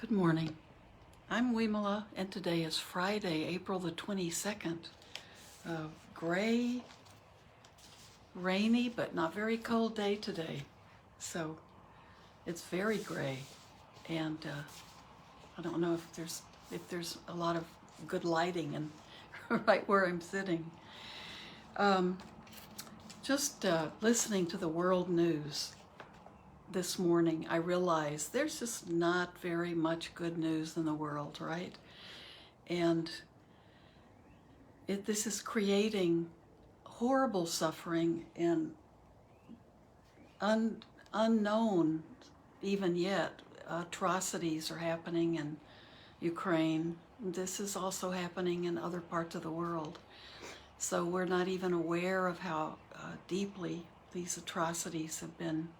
Good morning. I'm Vimala, and today is Friday, April the 22nd. Gray, rainy, but not very cold day today. So it's very gray, and I don't know if there's a lot of good lighting and right where I'm sitting. Just listening to the world news this morning, I realized there's just not very much good news in the world, right? And this is creating horrible suffering and unknown even yet. Atrocities are happening in Ukraine. This is also happening in other parts of the world. So we're not even aware of how deeply these atrocities have been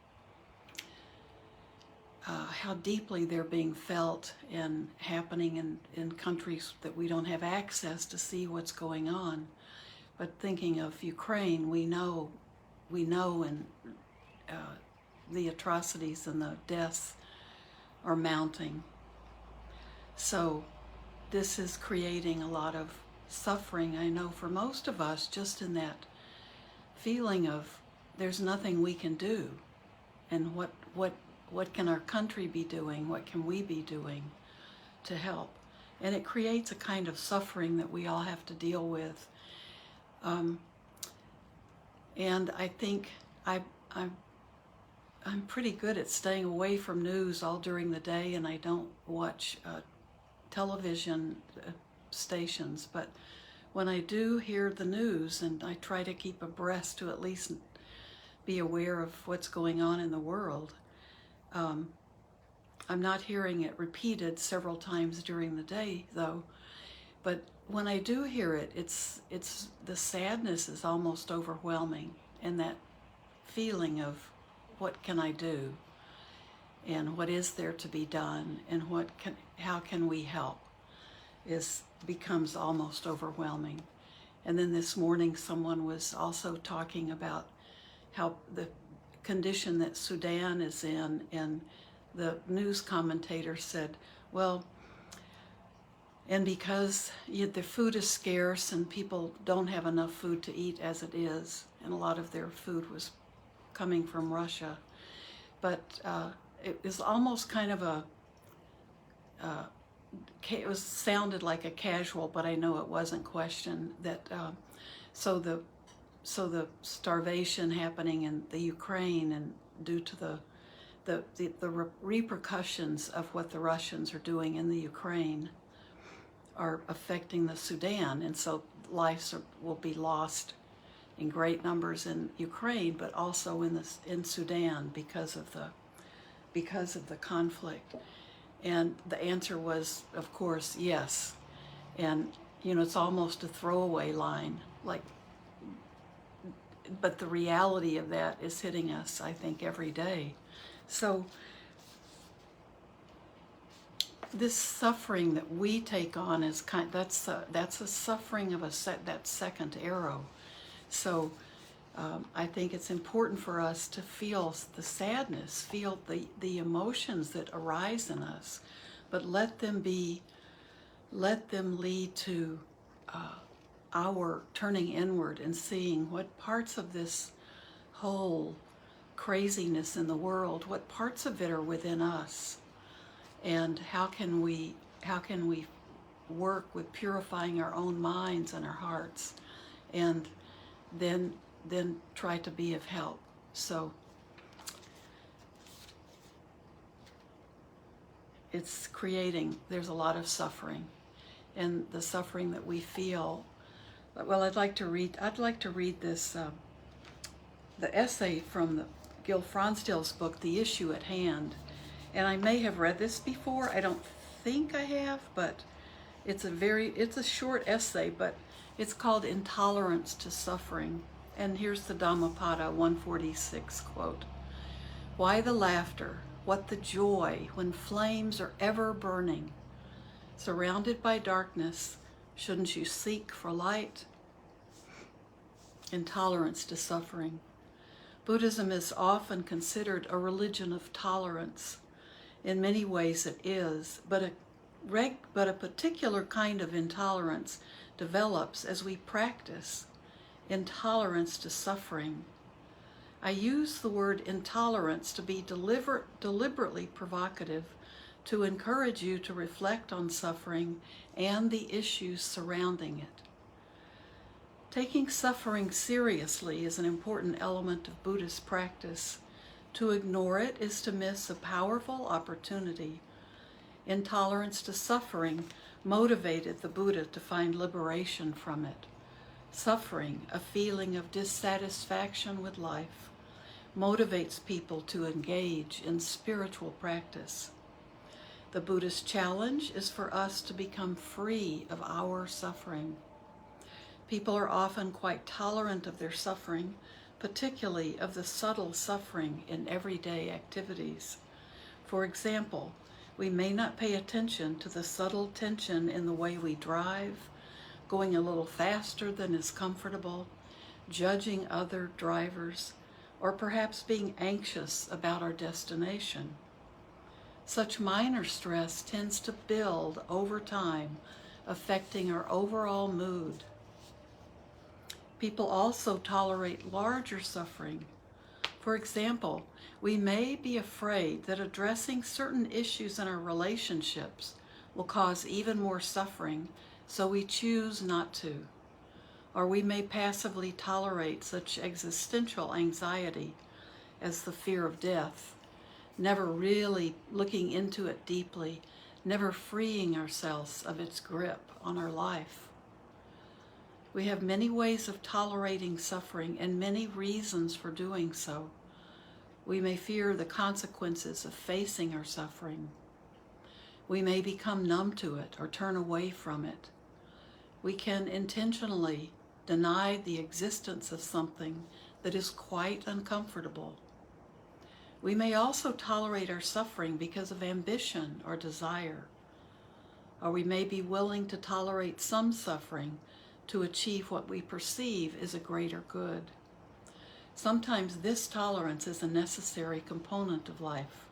how deeply they're being felt and happening in countries that we don't have access to see what's going on. But thinking of Ukraine, we know and the atrocities and the deaths are mounting. So this is creating a lot of suffering, I know, for most of us, just in that feeling of there's nothing we can do, and what can our country be doing? What can we be doing to help? And it creates a kind of suffering that we all have to deal with. And I think I'm pretty good at staying away from news all during the day, and I don't watch television stations. But when I do hear the news, and I try to keep abreast to at least be aware of what's going on in the world, I'm not hearing it repeated several times during the day, though. But when I do hear it, it's the sadness is almost overwhelming, and that feeling of what can I do, and what is there to be done, and how can we help, becomes almost overwhelming. And then this morning, someone was also talking about how the condition that Sudan is in, and the news commentator said, well, and because the food is scarce and people don't have enough food to eat as it is, and a lot of their food was coming from Russia, but it was almost kind of it sounded like a casual, but I know it wasn't, question that so the starvation happening in the Ukraine, and due to the repercussions of what the Russians are doing in the Ukraine, are affecting the Sudan, and so lives will be lost in great numbers in Ukraine, but also in Sudan because of the conflict. And the answer was, of course, yes. And it's almost a throwaway line, but the reality of that is hitting us, I think, every day. So this suffering that we take on is that's a suffering of that second arrow. So I think it's important for us to feel the sadness, feel the emotions that arise in us, but let them lead to our turning inward and seeing what parts of this whole craziness in the world, what parts of it are within us, and how can we work with purifying our own minds and our hearts, and then try to be of help. So there's a lot of suffering, and the suffering that we feel. Well, I'd like to read this the essay from Gil Fronsdale's book, The Issue at Hand. And I may have read this before. I don't think I have, but it's a short essay, but it's called Intolerance to Suffering. And here's the Dhammapada 146 quote. Why the laughter? What the joy when flames are ever burning? Surrounded by darkness, shouldn't you seek for light? Intolerance to suffering. Buddhism is often considered a religion of tolerance, In many ways it is, but a particular kind of intolerance develops as we practice intolerance to suffering. I use the word intolerance to be deliberately provocative, to encourage you to reflect on suffering and the issues surrounding it. Taking suffering seriously is an important element of Buddhist practice. To ignore it is to miss a powerful opportunity. Intolerance to suffering motivated the Buddha to find liberation from it. Suffering, a feeling of dissatisfaction with life, motivates people to engage in spiritual practice. The Buddhist challenge is for us to become free of our suffering. People are often quite tolerant of their suffering, particularly of the subtle suffering in everyday activities. For example, we may not pay attention to the subtle tension in the way we drive, going a little faster than is comfortable, judging other drivers, or perhaps being anxious about our destination. Such minor stress tends to build over time, affecting our overall mood. People also tolerate larger suffering. For example, we may be afraid that addressing certain issues in our relationships will cause even more suffering, so we choose not to. Or we may passively tolerate such existential anxiety as the fear of death, never really looking into it deeply, never freeing ourselves of its grip on our life. We have many ways of tolerating suffering and many reasons for doing so. We may fear the consequences of facing our suffering. We may become numb to it or turn away from it. We can intentionally deny the existence of something that is quite uncomfortable. We may also tolerate our suffering because of ambition or desire. Or we may be willing to tolerate some suffering to achieve what we perceive is a greater good. Sometimes this tolerance is a necessary component of life.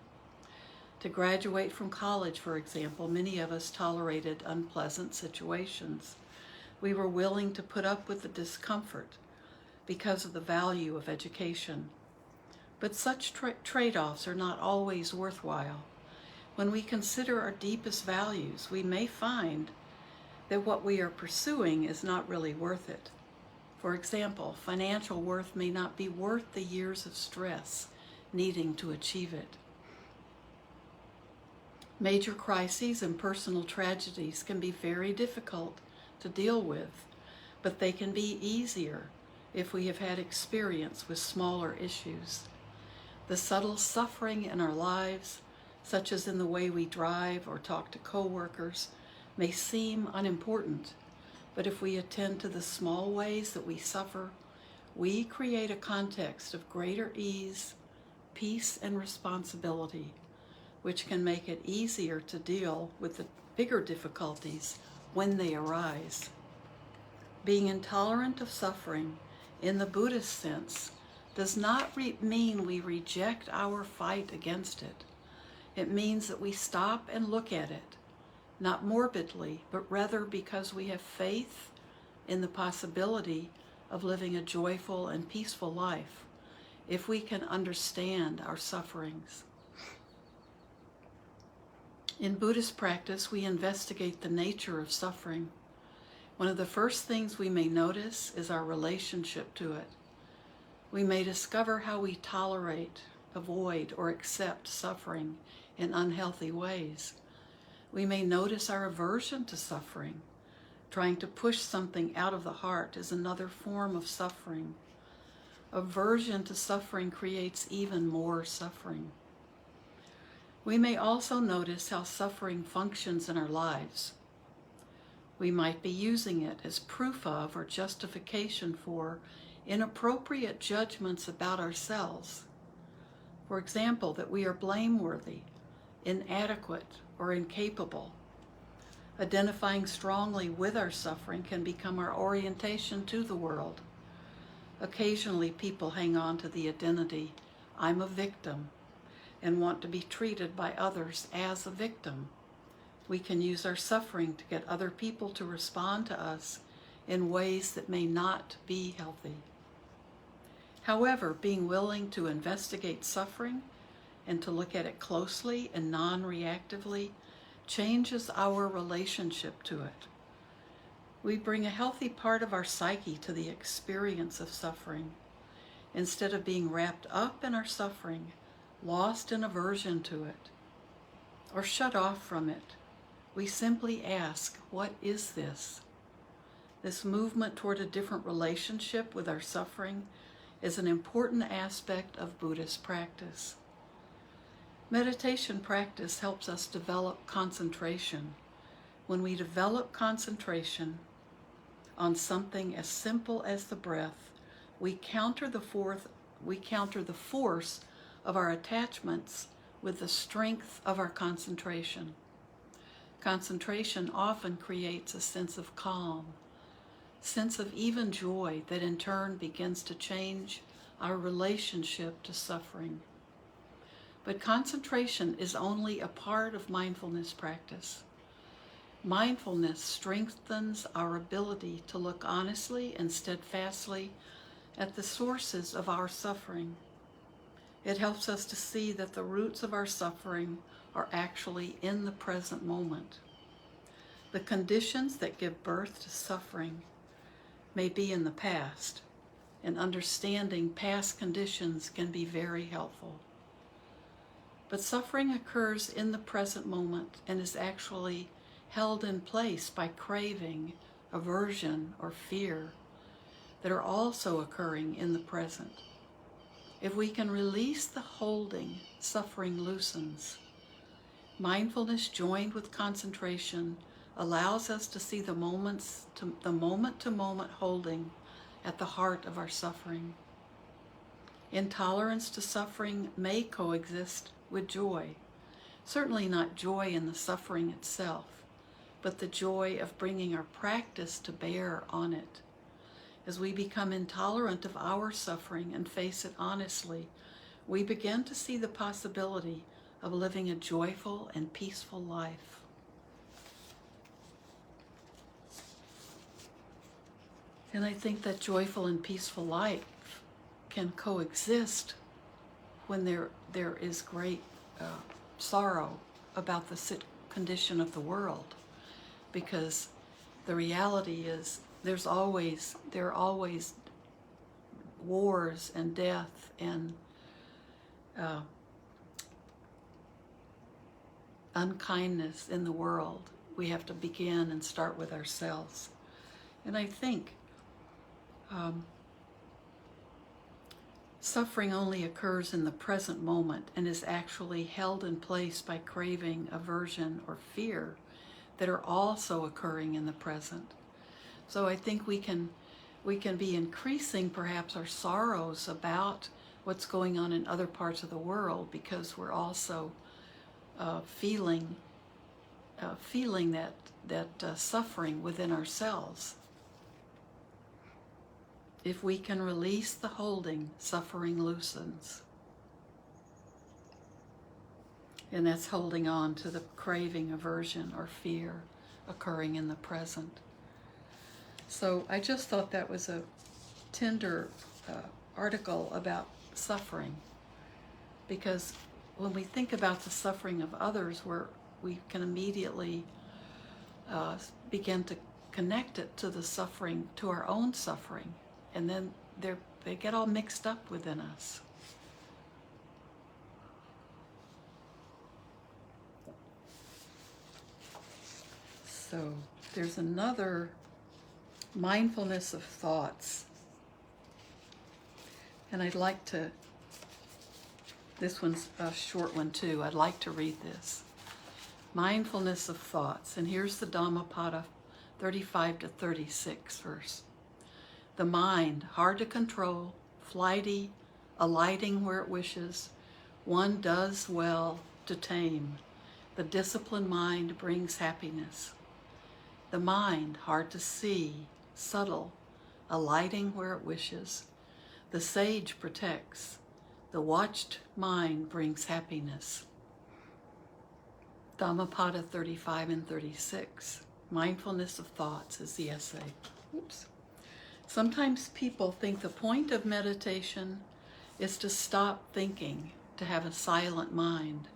To graduate from college, for example, many of us tolerated unpleasant situations. We were willing to put up with the discomfort because of the value of education. But such trade-offs are not always worthwhile. When we consider our deepest values, we may find that what we are pursuing is not really worth it. For example, financial worth may not be worth the years of stress needing to achieve it. Major crises and personal tragedies can be very difficult to deal with, but they can be easier if we have had experience with smaller issues. The subtle suffering in our lives, such as in the way we drive or talk to coworkers, may seem unimportant, but if we attend to the small ways that we suffer, we create a context of greater ease, peace, and responsibility, which can make it easier to deal with the bigger difficulties when they arise. Being intolerant of suffering, in the Buddhist sense, does not mean we reject our fight against it. It means that we stop and look at it, not morbidly, but rather because we have faith in the possibility of living a joyful and peaceful life if we can understand our sufferings. In Buddhist practice, we investigate the nature of suffering. One of the first things we may notice is our relationship to it. We may discover how we tolerate, avoid, or accept suffering in unhealthy ways. We may notice our aversion to suffering. Trying to push something out of the heart is another form of suffering. Aversion to suffering creates even more suffering. We may also notice how suffering functions in our lives. We might be using it as proof of or justification for inappropriate judgments about ourselves. For example, that we are blameworthy, inadequate, or incapable. Identifying strongly with our suffering can become our orientation to the world. Occasionally, people hang on to the identity, I'm a victim. and want to be treated by others as a victim. We can use our suffering to get other people to respond to us in ways that may not be healthy. However, being willing to investigate suffering and to look at it closely and non-reactively changes our relationship to it. We bring a healthy part of our psyche to the experience of suffering. Instead of being wrapped up in our suffering, lost in aversion to it, or shut off from it, we simply ask, what is this? This movement toward a different relationship with our suffering is an important aspect of Buddhist practice. Meditation practice helps us develop concentration. When we develop concentration on something as simple as the breath, we counter the force of our attachments with the strength of our concentration. Concentration often creates a sense of calm, sense of even joy that in turn begins to change our relationship to suffering. But concentration is only a part of mindfulness practice. Mindfulness strengthens our ability to look honestly and steadfastly at the sources of our suffering. It helps us to see that the roots of our suffering are actually in the present moment. The conditions that give birth to suffering may be in the past, and understanding past conditions can be very helpful. But suffering occurs in the present moment and is actually held in place by craving, aversion, or fear that are also occurring in the present. If we can release the holding, suffering loosens. Mindfulness joined with concentration allows us to see the moment-to-moment holding at the heart of our suffering. Intolerance to suffering may coexist with joy. Certainly not joy in the suffering itself, but the joy of bringing our practice to bear on it. As we become intolerant of our suffering and face it honestly, we begin to see the possibility of living a joyful and peaceful life. And I think that joyful and peaceful life can coexist when there is great sorrow about the condition of the world, because the reality is there are always wars and death and unkindness in the world. We have to begin and start with ourselves. And I think suffering only occurs in the present moment and is actually held in place by craving, aversion, or fear that are also occurring in the present. So I think we can be increasing perhaps our sorrows about what's going on in other parts of the world because we're also feeling that suffering within ourselves. If we can release the holding, suffering loosens. And that's holding on to the craving, aversion, or fear occurring in the present. So I just thought that was a tender article about suffering, because when we think about the suffering of others, we can immediately begin to connect it to the suffering, to our own suffering, and then they get all mixed up within us. So there's another Mindfulness of Thoughts. And this one's a short one too. I'd like to read this. Mindfulness of Thoughts. And here's the Dhammapada 35 to 36 verse. The mind, hard to control, flighty, alighting where it wishes, one does well to tame. The disciplined mind brings happiness. The mind, hard to see, subtle, alighting where it wishes, the sage protects. The watched mind brings happiness. Dhammapada 35 and 36. Mindfulness of Thoughts is the essay. Oops. Sometimes people think the point of meditation is to stop thinking, to have a silent mind.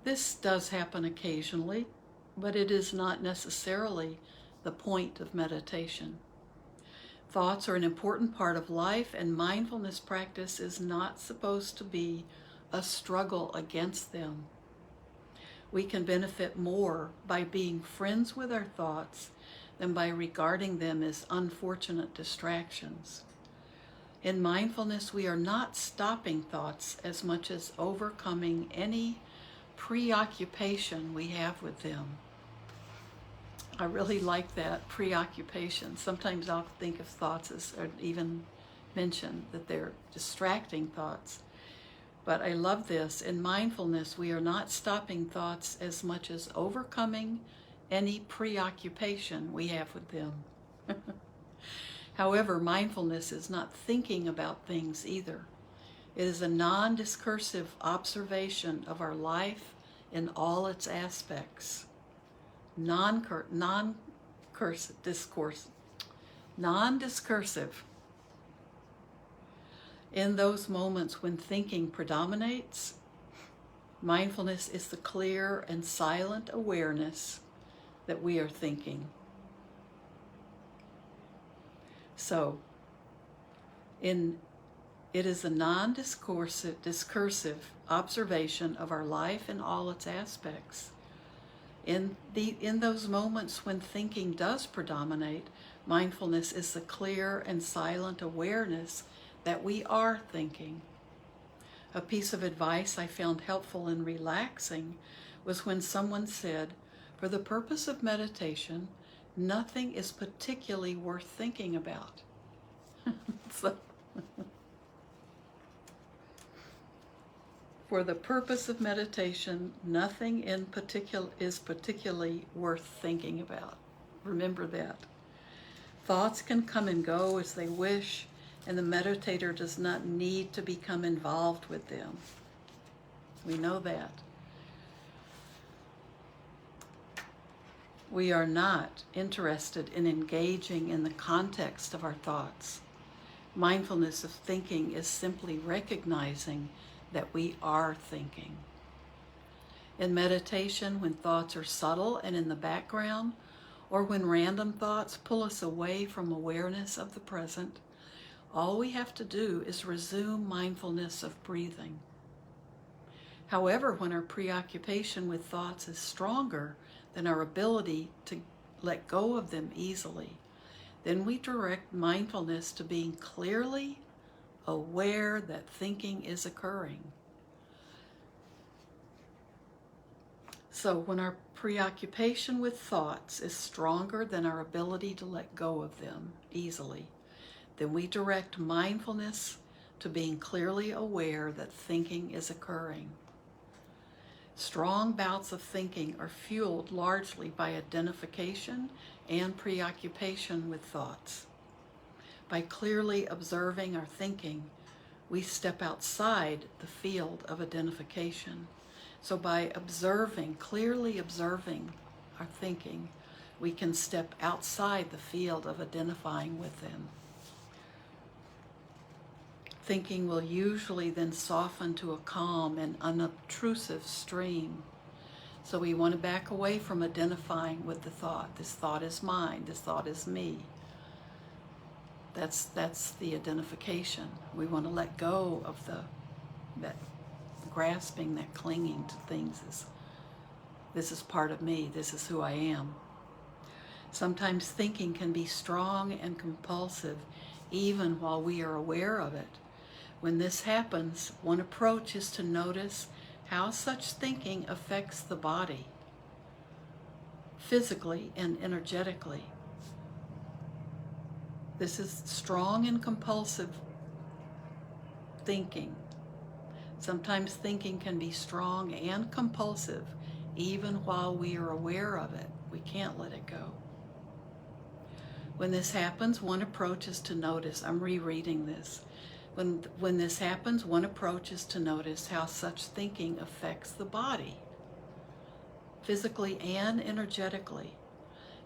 This does happen occasionally, but it is not necessarily the point of meditation. Thoughts are an important part of life, and mindfulness practice is not supposed to be a struggle against them. We can benefit more by being friends with our thoughts than by regarding them as unfortunate distractions. In mindfulness, we are not stopping thoughts as much as overcoming any preoccupation we have with them. I really like that, preoccupation. Sometimes I'll think of thoughts as, or even mention that they're distracting thoughts. But I love this. In mindfulness, we are not stopping thoughts as much as overcoming any preoccupation we have with them. However, mindfulness is not thinking about things either. It is a non-discursive observation of our life in all its aspects. Non-discursive. In those moments when thinking predominates, mindfulness is the clear and silent awareness that we are thinking. So, it is a non-discursive observation of our life in all its aspects. In those moments when thinking does predominate, mindfulness is the clear and silent awareness that we are thinking. A piece of advice I found helpful in relaxing was when someone said, "For the purpose of meditation, nothing is particularly worth thinking about." For the purpose of meditation, nothing in particular is particularly worth thinking about. Remember that. Thoughts can come and go as they wish, and the meditator does not need to become involved with them. We know that. We are not interested in engaging in the context of our thoughts. Mindfulness of thinking is simply recognizing that we are thinking. In meditation, when thoughts are subtle and in the background, or when random thoughts pull us away from awareness of the present, all we have to do is resume mindfulness of breathing. However, when our preoccupation with thoughts is stronger than our ability to let go of them easily, then we direct mindfulness to being clearly aware that thinking is occurring. So when our preoccupation with thoughts is stronger than our ability to let go of them easily, then we direct mindfulness to being clearly aware that thinking is occurring. Strong bouts of thinking are fueled largely by identification and preoccupation with thoughts. By clearly observing our thinking, we step outside the field of identification. So by clearly observing our thinking, we can step outside the field of identifying with them. Thinking will usually then soften to a calm and unobtrusive stream. So we want to back away from identifying with the thought. This thought is mine. This thought is me. That's the identification. We want to let go of that grasping, that clinging to things. This is part of me. This is who I am. Sometimes thinking can be strong and compulsive even while we are aware of it. When this happens, one approach is to notice how such thinking affects the body, physically and energetically. This is strong and compulsive thinking. Sometimes thinking can be strong and compulsive even while we are aware of it. We can't let it go. When this happens, one approach is to notice, I'm rereading this, When this happens, one approach is to notice how such thinking affects the body, physically and energetically.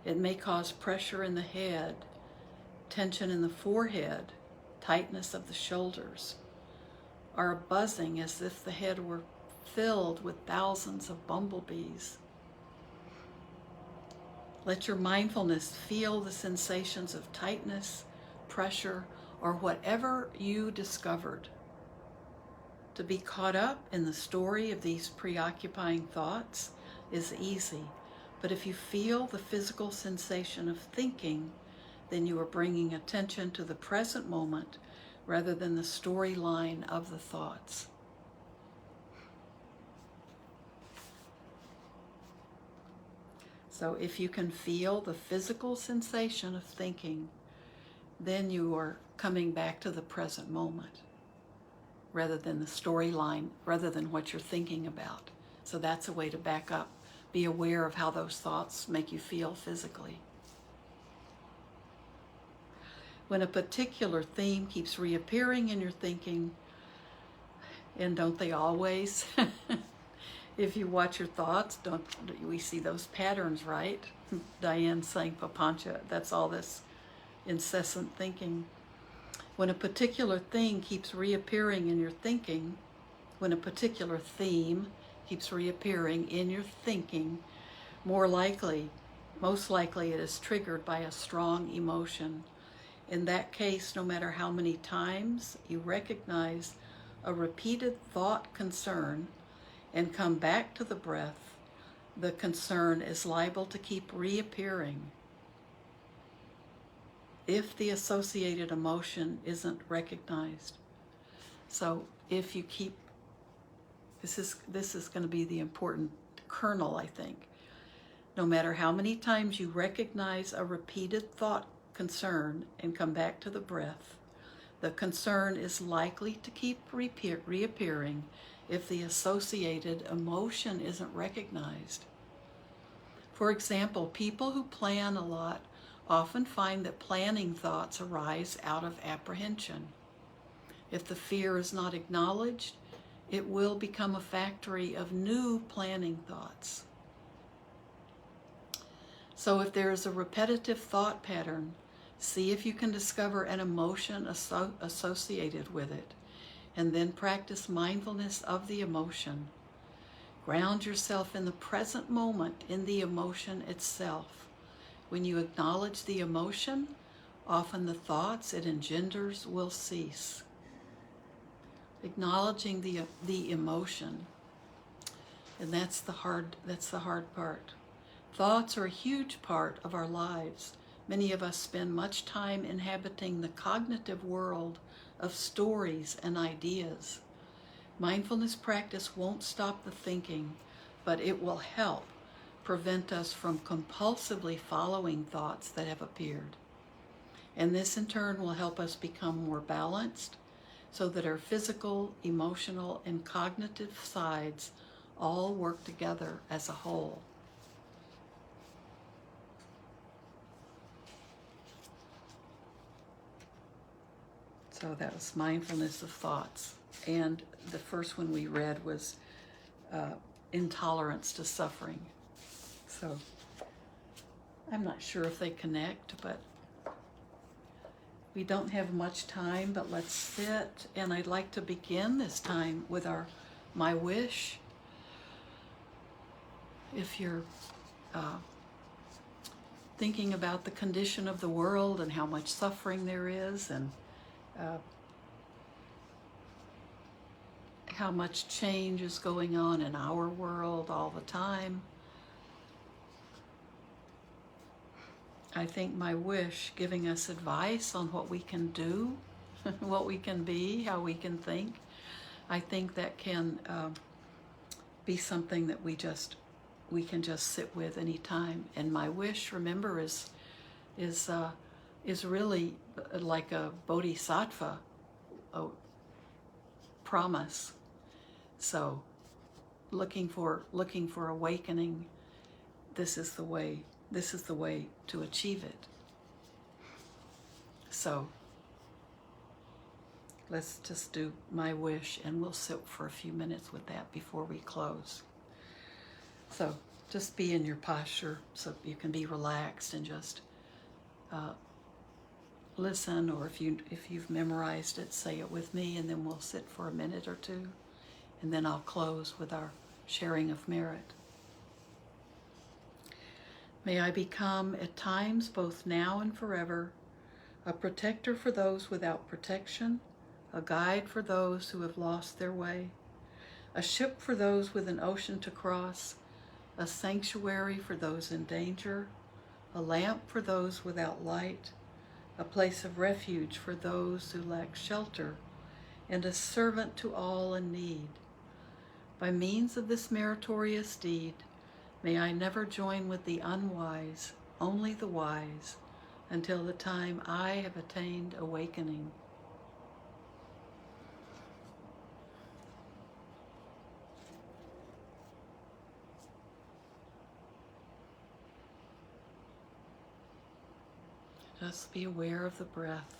It may cause pressure in the head, tension in the forehead, tightness of the shoulders, or a buzzing as if the head were filled with thousands of bumblebees. Let your mindfulness feel the sensations of tightness, pressure, or whatever you discovered. To be caught up in the story of these preoccupying thoughts is easy, but if you feel the physical sensation of thinking, then you are bringing attention to the present moment rather than the storyline of the thoughts. So if you can feel the physical sensation of thinking, then you are coming back to the present moment rather than the storyline, rather than what you're thinking about. So that's a way to back up. Be aware of how those thoughts make you feel physically. When a particular theme keeps reappearing in your thinking, and don't they always? If you watch your thoughts, don't we see those patterns, right? Diane saying Papancha, that's all this incessant thinking. When a particular thing keeps reappearing in your thinking, when a particular theme keeps reappearing in your thinking, most likely it is triggered by a strong emotion. In that case, no matter how many times you recognize a repeated thought concern and come back to the breath, the concern is liable to keep reappearing if the associated emotion isn't recognized. So if you keep, this is going to be the important kernel, I think. No matter how many times you recognize a repeated thought concern and come back to the breath, the concern is likely to keep reappearing if the associated emotion isn't recognized. For example, people who plan a lot often find that planning thoughts arise out of apprehension. If the fear is not acknowledged, it will become a factory of new planning thoughts. So if there is a repetitive thought pattern, see if you can discover an emotion associated with it, and then practice mindfulness of the emotion. Ground yourself in the present moment in the emotion itself. When you acknowledge the emotion, often the thoughts it engenders will cease. Acknowledging the emotion, and that's the hard part. Thoughts are a huge part of our lives. Many of us spend much time inhabiting the cognitive world of stories and ideas. Mindfulness practice won't stop the thinking, but it will help prevent us from compulsively following thoughts that have appeared. And this in turn will help us become more balanced so that our physical, emotional, and cognitive sides all work together as a whole. So that was Mindfulness of Thoughts. And the first one we read was Intolerance to Suffering. So I'm not sure if they connect, but we don't have much time, but let's sit. And I'd like to begin this time with my wish. If you're thinking about the condition of the world and how much suffering there is, and how much change is going on in our world all the time, I think my wish, giving us advice on what we can do, what we can be, how we can think, I think that can be something that we can just sit with anytime. And my wish, remember, is really like a bodhisattva promise. So looking for awakening, this is the way to achieve it. So let's just do my wish, and we'll sit for a few minutes with that before we close. So just be in your posture so you can be relaxed and just listen, or if you've memorized it, say it with me, and then we'll sit for a minute or two, and then I'll close with our sharing of merit. May I become at times, both now and forever, a protector for those without protection, a guide for those who have lost their way, a ship for those with an ocean to cross, a sanctuary for those in danger, a lamp for those without light, a place of refuge for those who lack shelter, and a servant to all in need. By means of this meritorious deed, may I never join with the unwise, only the wise, until the time I have attained awakening. Just be aware of the breath.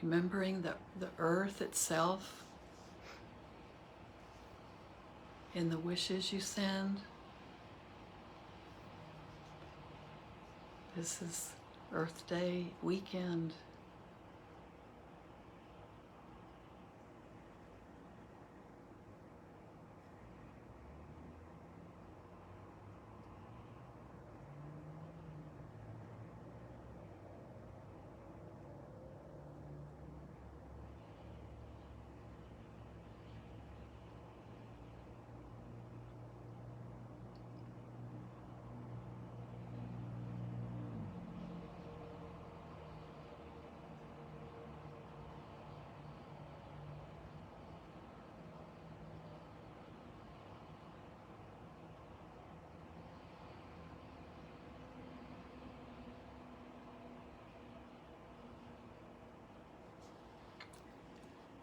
Remembering the earth itself and the wishes you send. This is Earth Day weekend.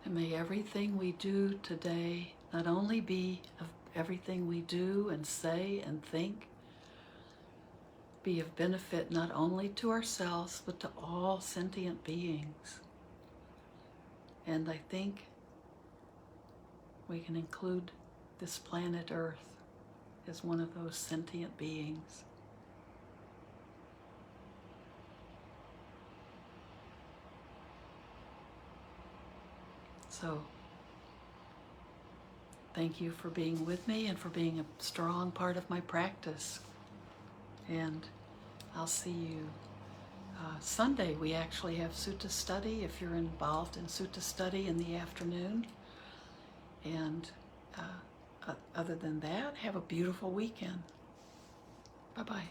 And may everything we do today not only be of everything we do and say and think, be of benefit not only to ourselves, but to all sentient beings. And I think we can include this planet Earth as one of those sentient beings. So, thank you for being with me and for being a strong part of my practice. And I'll see you Sunday. We actually have Sutta study if you're involved in Sutta study in the afternoon. And other than that, have a beautiful weekend. Bye-bye.